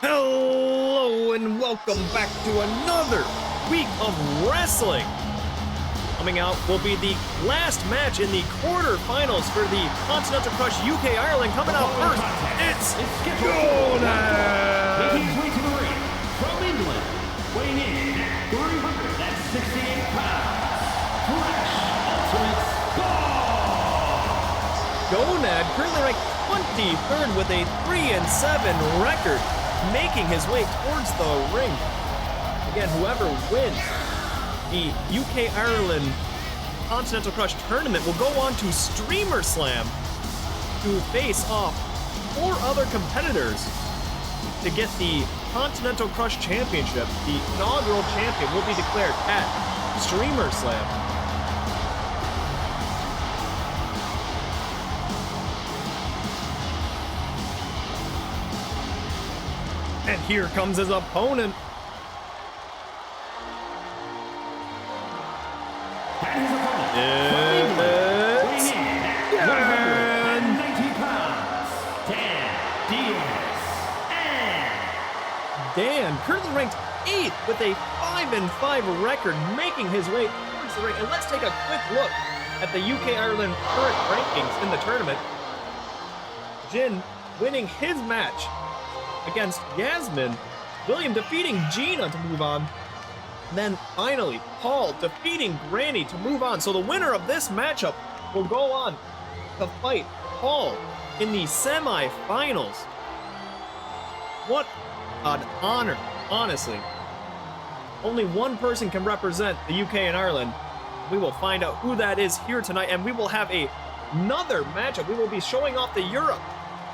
Hello and welcome back to another week of wrestling. Coming out will be the last match in the quarterfinals for the Continental Crush UK Ireland. Coming out first, it's Gonad! Making his way to the ring from England, weighing in at 368 pounds, Fresh Ultimate Gonad currently ranked 23rd with a 3-7 record, making his way towards the ring. Again, whoever wins the UK Ireland Continental Crush Tournament will go on to Streamer Slam to face off 4 other competitors to get the Continental Crush Championship. The inaugural champion will be declared at Streamer Slam. And here comes his opponent. Dan. Dan, currently ranked 8th with a 5-5 record, making his way towards the ring. And let's take a quick look at the UK Ireland current rankings in the tournament. Jin winning his match against Yasmin, William defeating Gina to move on. Then finally, Paul defeating Granny to move on. So the winner of this matchup will go on to fight Paul in the semi-finals. What an honor, honestly. Only one person can represent the UK and Ireland. We will find out who that is here tonight, and we will have another matchup. We will be showing off the Europe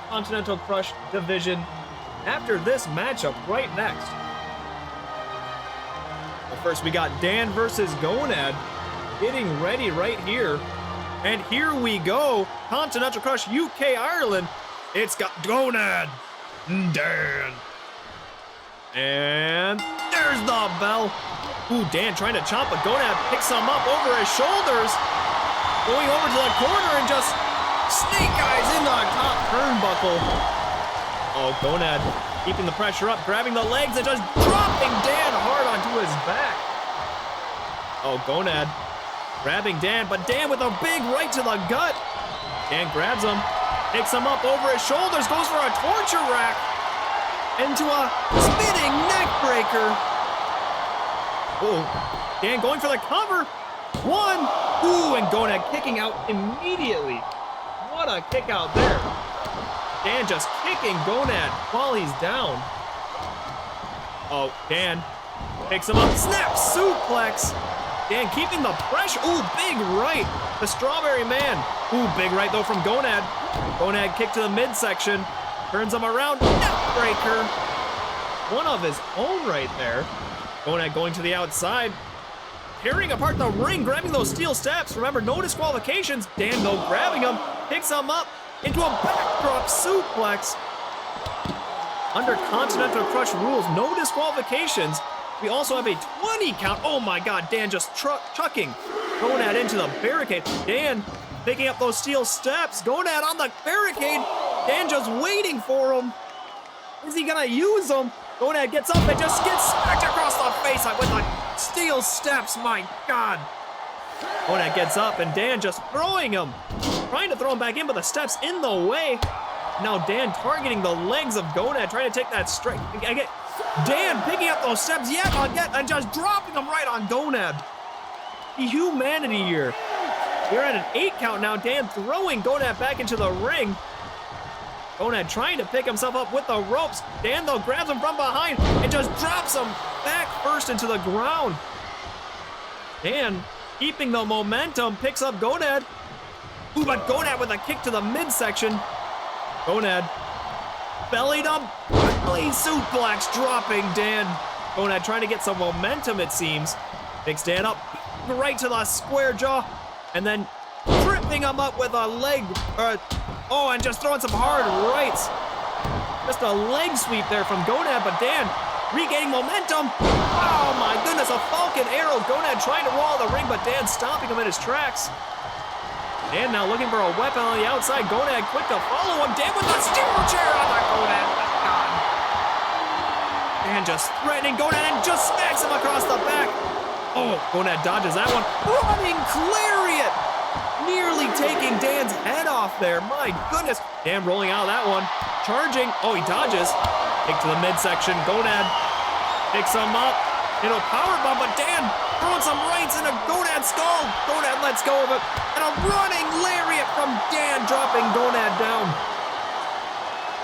Continental Crush division after this matchup right next. But first, we got Dan versus Gonad getting ready right here. And here we go. Continental Crush UK Ireland. It's got Gonad and Dan. And there's the bell. Ooh, Dan trying to chomp, but Gonad picks him up over his shoulders. Going over to the corner and just snake eyes into the top turnbuckle. Oh, Gonad keeping the pressure up, grabbing the legs and just dropping Dan hard onto his back. Oh, Gonad grabbing Dan, but Dan with a big right to the gut. Dan grabs him, picks him up over his shoulders, goes for a torture rack into a spinning neck breaker. Oh, Dan going for the cover. 1, ooh, and Gonad kicking out immediately. What a kick out there. Dan just kicking Gonad while he's down. Oh, Dan picks him up, snap suplex. Dan keeping the pressure. Ooh, big right. The Strawberry Man. Ooh, big right though from Gonad. Gonad kick to the midsection. Turns him around, neck breaker. One of his own right there. Gonad going to the outside. Tearing apart the ring, grabbing those steel steps. Remember, no disqualifications. Dan though grabbing him, picks him up into a backdrop suplex. Under Continental Crush rules, no disqualifications. We also have a 20 count. Oh my God, Dan just chucking Gonad into the barricade. Dan picking up those steel steps. Gonad on the barricade. Dan just waiting for him. Is he gonna use them? Gonad gets up and just gets smacked across the face with the steel steps. My God. Gonad gets up and Dan just throwing him. Trying to throw him back in, but the steps in the way. Now Dan targeting the legs of Gonad, trying to take that strike. Dan picking up those steps yet again and just dropping them right on Gonad. The humanity here. We're at an 8 count now. Dan throwing Gonad back into the ring. Gonad trying to pick himself up with the ropes. Dan though grabs him from behind and just drops him back first into the ground. Dan keeping the momentum, picks up Gonad. Ooh, but Gonad with a kick to the midsection. Gonad bellied up, belly suplex, dropping Dan. Gonad trying to get some momentum, it seems. Picks Dan up, right to the square jaw, and then tripping him up with a leg. Oh, and just throwing some hard rights. Just a leg sweep there from Gonad, but Dan regaining momentum. Oh my goodness, a Falcon Arrow. Gonad trying to roll the ring, but Dan stopping him in his tracks. Dan now looking for a weapon on the outside. Gonad quick to follow him. Dan with the steel chair on the Gonad. Dan just threatening Gonad and just smacks him across the back. Oh, Gonad dodges that one. Running lariat. Nearly taking Dan's head off there. My goodness. Dan rolling out of that one. Charging. Oh, he dodges. Kick to the midsection. Gonad picks him up. It'll powerbomb, but Dan throwing some rights into Gonad's skull. Gonad lets go of it. And a running lariat from Dan, dropping Gonad down.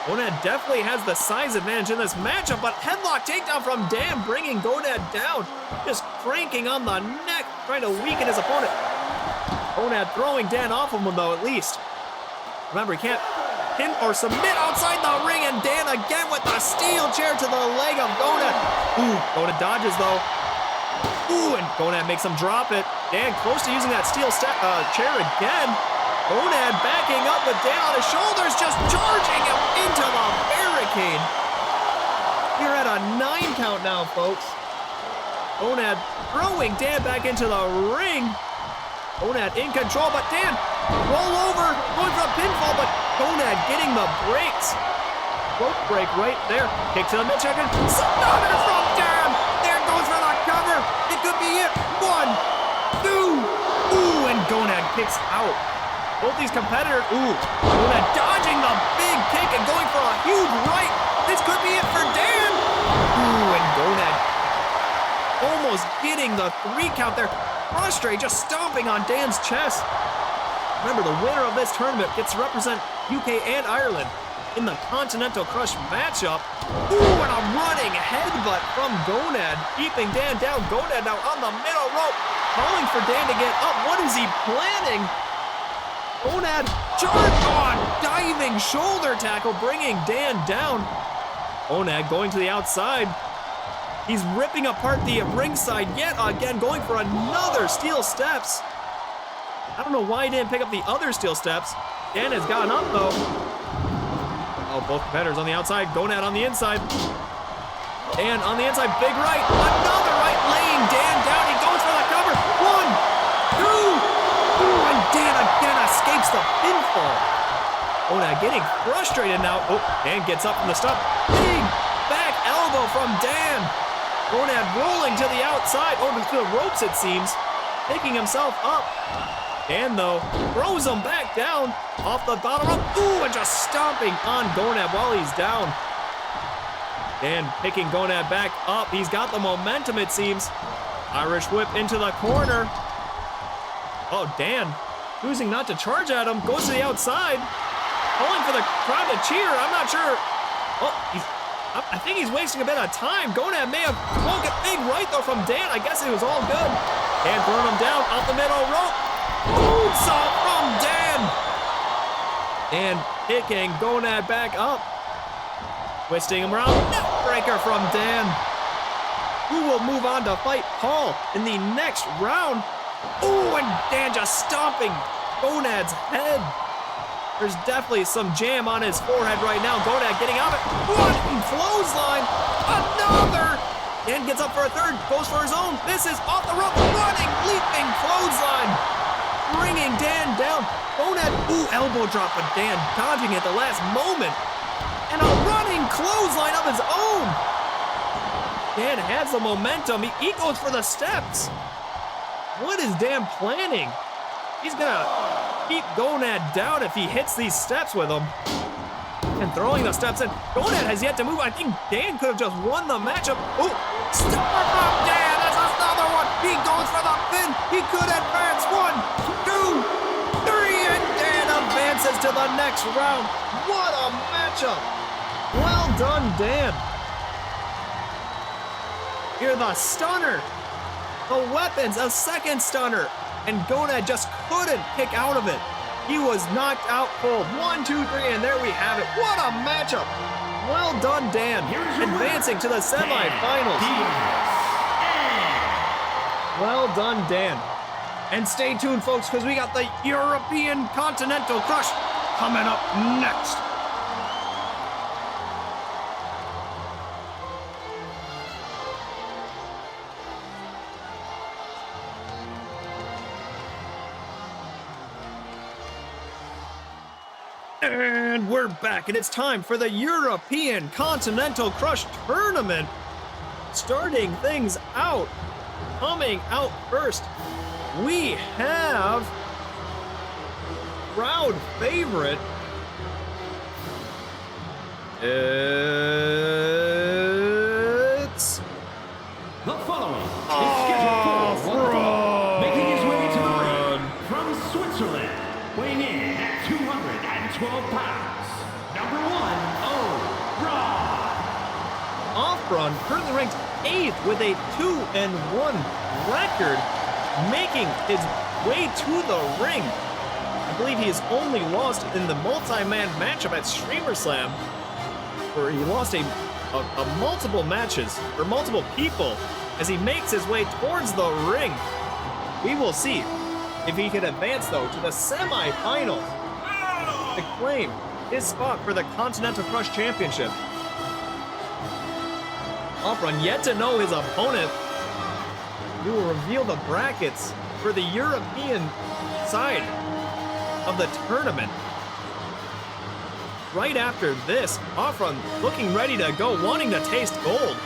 Gonad definitely has the size advantage in this matchup, but headlock takedown from Dan, bringing Gonad down. Just cranking on the neck, trying to weaken his opponent. Gonad throwing Dan off of him, though, at least. Remember, he can't pin or submit outside the ring, and Dan again with the steel chair to the leg of Gonad. Ooh, Gonad dodges, though. Ooh, and Gonad makes him drop it. Dan close to using that steel chair again. Gonad backing up with Dan on his shoulders, just charging him into the barricade. We're at a 9 count now, folks. Gonad throwing Dan back into the ring. Gonad in control, but Dan roll over, going for a pinfall, but Gonad getting the breaks. Rope break right there. Kick to the midsection. Phenomenal from Dan. Dan goes for the cover. It could be it. 1, 2. Ooh, and Gonad kicks out. Both these competitors, Gonad dodging the big kick and going for a huge right. This could be it for Dan. Ooh, and Gonad almost getting the 3 count there. Frustrated, just stomping on Dan's chest. Remember, the winner of this tournament gets to represent UK and Ireland in the Continental Crush matchup. Ooh, and a running headbutt from Gonad, keeping Dan down. Gonad now on the middle rope, calling for Dan to get up. What is he planning? Gonad charge on, diving shoulder tackle, bringing Dan down. Gonad going to the outside. He's ripping apart the ringside yet again, going for another steel steps. I don't know why he didn't pick up the other steel steps. Dan has gotten up, though. Oh, both competitors on the outside. Gonad on the inside. Dan on the inside, big right. Another right, laying Dan down. He goes for the cover. 1, 2. Ooh, and Dan again escapes the pinfall. Gonad getting frustrated now. Oh, Dan gets up from the stump. Big back elbow from Dan. Gonad rolling to the outside, over to the ropes it seems, picking himself up. Dan, though, throws him back down off the bottom rope. Ooh, and just stomping on Gonad while he's down. Dan picking Gonad back up. He's got the momentum, it seems. Irish whip into the corner. Oh, Dan choosing not to charge at him, goes to the outside, calling for the crowd to cheer. I'm not sure. Oh, I think he's wasting a bit of time. Gonad may have woke a big right, though, from Dan. I guess it was all good. Dan throwing him down off the middle rope. Moonsault from Dan. Dan picking Gonad back up. Twisting him around. Neckbreaker from Dan. Who will move on to fight Paul in the next round? Ooh, and Dan just stomping Gonad's head. There's definitely some jam on his forehead right now. Gonad getting out of it. Running clothesline. Another. Dan gets up for a third. Goes for his own. Misses off the rope. Running, leaping clothesline. Bringing Dan down. Gonad, elbow drop, but Dan dodging at the last moment. And a running clothesline of his own. Dan has the momentum. He goes for the steps. What is Dan planning? He's gonna keep Gonad down if he hits these steps with him. And throwing the steps in. Gonad has yet to move. I think Dan could have just won the matchup. Ooh, stomper from Dan. That's another one. He goes for the pin. He could advance. 1, 2, 3, and Dan advances to the next round. What a matchup. Well done, Dan. You're the stunner. The weapons, a second stunner. And Gonad just couldn't kick out of it. He was knocked out cold. 1, 2, 3, and there we have it. What a matchup. Well done, Dan. Advancing to the semifinals. Well done, Dan. And stay tuned, folks, because we got the European Continental Crush coming up next. And we're back, and it's time for the European Continental Crush Tournament. starting things out, coming out first, we have crowd favorite. It's the following is scheduled for one fall, making his way to the ring from Switzerland, weighing in at 212 pounds. Number 1, Offron currently ranked 8th with a 2-1 record, making his way to the ring. I believe he has only lost in the multi-man matchup at StreamerSlam, where he lost a multiple matches for multiple people as he makes his way towards the ring. We will see if he can advance though to the semi-finals to claim his spot for the Continental Crush Championship. Offron yet to know his opponent. We will reveal the brackets for the European side of the tournament. Right after this, Offron looking ready to go, wanting to taste gold.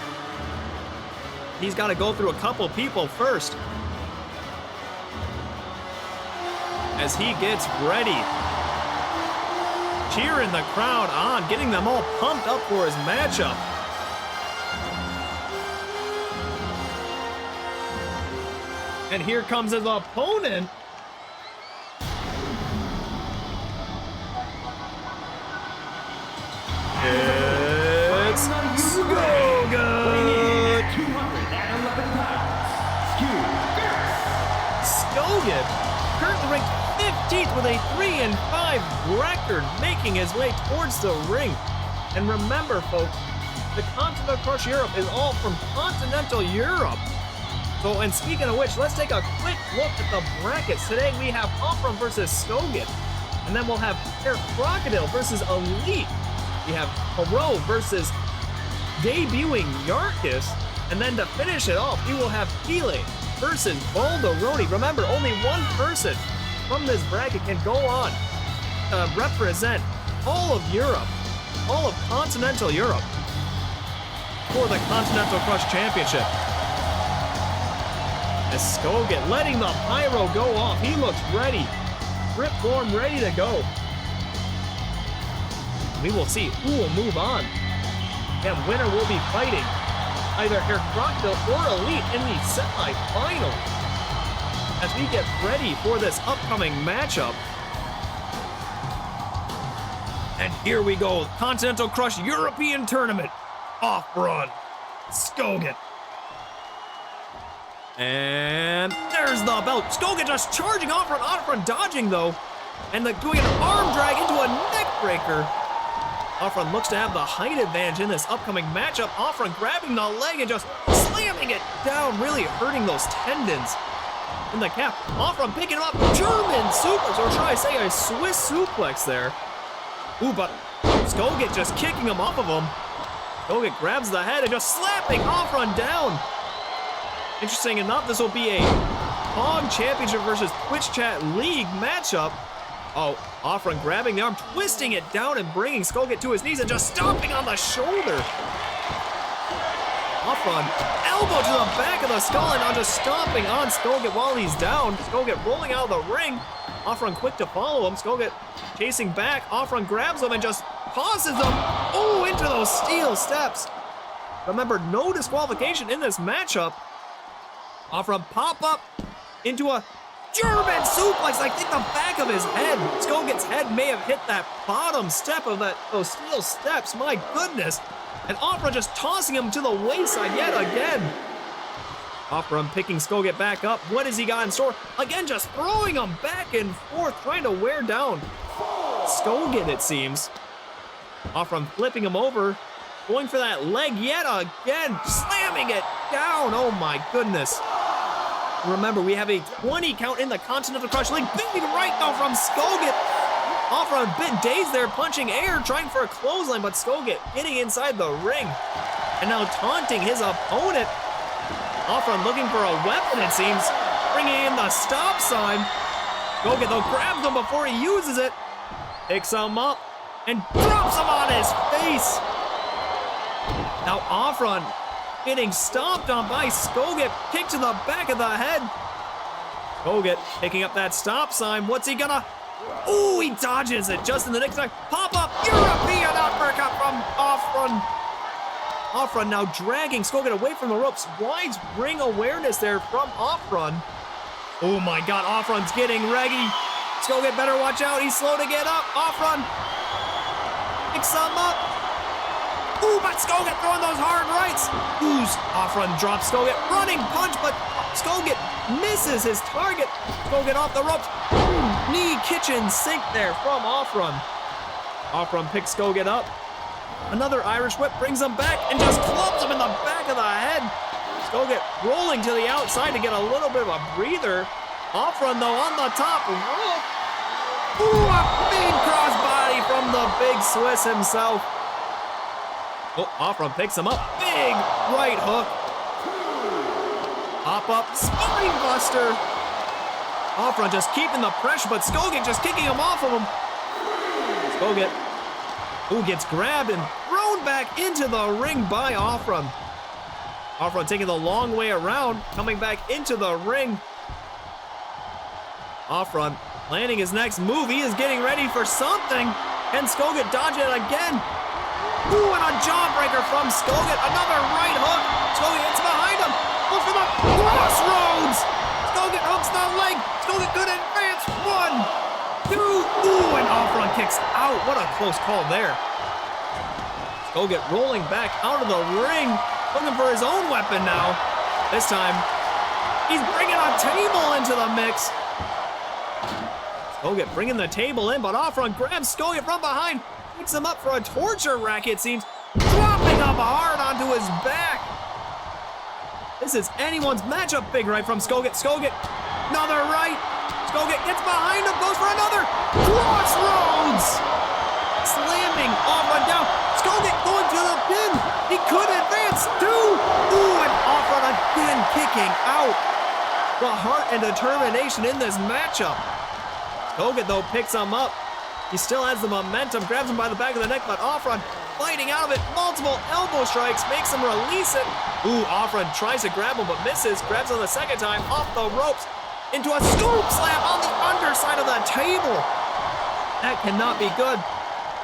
He's got to go through a couple people first as he gets ready. Cheering the crowd on, getting them all pumped up for his matchup. And here comes his opponent. It's Skogut. 211 pounds. Skogut, currently ranked 15th with a 3-5 record, making his way towards the ring. And remember, folks, the Continental Crush Europe is all from Continental Europe. So, and speaking of which, let's take a quick look at the brackets. Today we have Offron versus Skogut, and then we'll have Air Crocodile versus Elite. We have Hero versus debuting Yarkis, and then to finish it off, we will have Pele versus Balderoni. Remember, only one person from this bracket can go on to represent all of Europe, all of Continental Europe, for the Continental Crush Championship. As Skogut letting the pyro go off, he looks ready, ripform ready to go. We will see who will move on. And winner will be fighting either Air Crocodile or Elite in the semi-final as we get ready for this upcoming matchup. And here we go, Continental Crush European Tournament. Offron, Skogut. And there's the belt. Skogut just charging Offron dodging though, and doing an arm drag into a neck breaker. Offron looks to have the height advantage in this upcoming matchup. Offron grabbing the leg and just slamming it down, really hurting those tendons in the calf. Offron picking him up, German suplex, or should I say a Swiss suplex there. Ooh, but Skogut just kicking him off of him. Skogut grabs the head and just slapping Offron down. Interesting enough, this will be a Hog Championship versus Twitch Chat League matchup. Oh, Offron grabbing the arm, twisting it down and bringing Skogut to his knees and just stomping on the shoulder. Offron, elbow to the back of the skull and now just stomping on Skogut while he's down. Skogut rolling out of the ring. Offron quick to follow him. Skogut chasing back. Offron grabs him and just tosses him, into those steel steps. Remember, no disqualification in this matchup. Offron pop up into a German suplex, I think the back of his head. Skogut's head may have hit that bottom step of those steel steps, my goodness. And Offron just tossing him to the wayside yet again. Offron picking Skogut back up. What has he got in store? Again, just throwing him back and forth, trying to wear down Skogut, it seems. Offron flipping him over, going for that leg yet again, slamming it down. Oh my goodness. Remember, we have a 20 count in the Continental Crush League. Big right though from Skogut. Offron a bit dazed there, punching air, trying for a clothesline, but Skogut getting inside the ring. And now taunting his opponent. Offron looking for a weapon, it seems. Bringing in the stop sign. Skogut though grabs him before he uses it. Picks him up and drops him on his face. Now Offron getting stomped on by Skogut. Kick to the back of the head. Skogut picking up that stop sign. What's he gonna? Ooh, he dodges it just in the nick of time. Pop-up European uppercut from Offron. Offron now dragging Skogut away from the ropes. Wide ring awareness there from Offron. Oh my God, Offron's getting reggy. Skogut better watch out. He's slow to get up. Offron picks some up. Ooh, but Skogut throwing those hard rights. Ooh, Offron drops Skogut. Running punch, but Skogut misses his target. Skogut off the ropes. Knee kitchen sink there from Offron. Offron picks Skogut up. Another Irish whip brings him back and just clubs him in the back of the head. Skogut rolling to the outside to get a little bit of a breather. Offron though on the top rope. Ooh, a big crossbody from the big Swiss himself. Oh, Offron picks him up. Big right hook. Pop-up spine buster. Offron just keeping the pressure, but Skogut just kicking him off of him. Skogut, who gets grabbed and thrown back into the ring by Offron. Offron taking the long way around, coming back into the ring. Offron planning his next move. He is getting ready for something. And Skogut dodge it again. Ooh, and a jawbreaker from Skogut. Another right hook. Skogut hits behind him. Look for the crossroads. Skogut hooks the leg. Skogut could advance. 1, 2. Ooh, and Offron kicks out. What a close call there. Skogut rolling back out of the ring. Looking for his own weapon now. This time, he's bringing a table into the mix. Skogut bringing the table in, but Offron grabs Skogut from behind. Picks him up for a torture rack, it seems. Dropping him hard onto his back. This is anyone's matchup. Big right from Skogut. Skogut, another right. Skogut gets behind him, goes for another. Crossroads! Slamming Offron down. Skogut going to the pin. He could advance. 2. Ooh, and Offron again kicking out. The heart and determination in this matchup. Skogut, though, picks him up. He still has the momentum, grabs him by the back of the neck, but Offron fighting out of it. Multiple elbow strikes, makes him release it. Ooh, Offron tries to grab him, but misses. Grabs him the second time, off the ropes, into a scoop slam on the underside of the table. That cannot be good.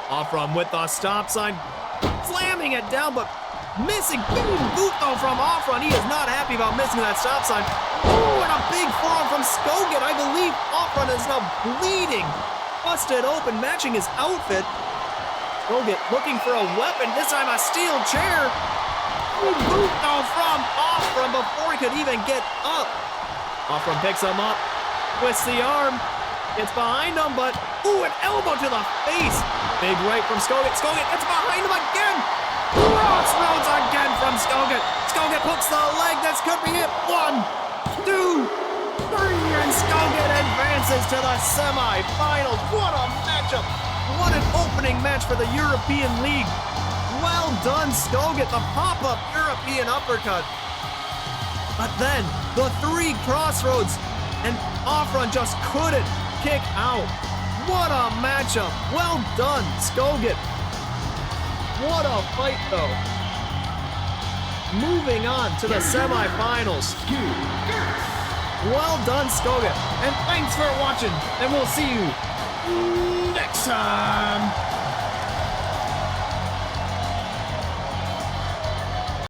Offron with the stop sign, slamming it down, but missing. Boom, boot though from Offron. He is not happy about missing that stop sign. Ooh, and a big forearm from Skogut. I believe Offron is now bleeding. Busted open, matching his outfit. Skogut looking for a weapon, this time a steel chair. Boot though from Offron before he could even get up. Offron picks him up, twists the arm, gets behind him, but ooh, an elbow to the face. Big right from Skogut. Skogut gets behind him again. Crossroads again from Skogut. Skogut hooks the leg. This could be it. 1, 2, 3, and Skogut advances to the semifinals. What a matchup. What an opening match for the European League. Well done, Skogut, the pop-up European uppercut. But then, the 3 crossroads, and Offron just couldn't kick out. What a matchup. Well done, Skogut. What a fight, though. Moving on to the semifinals. Well done, Skogut. And thanks for watching, and we'll see you next time.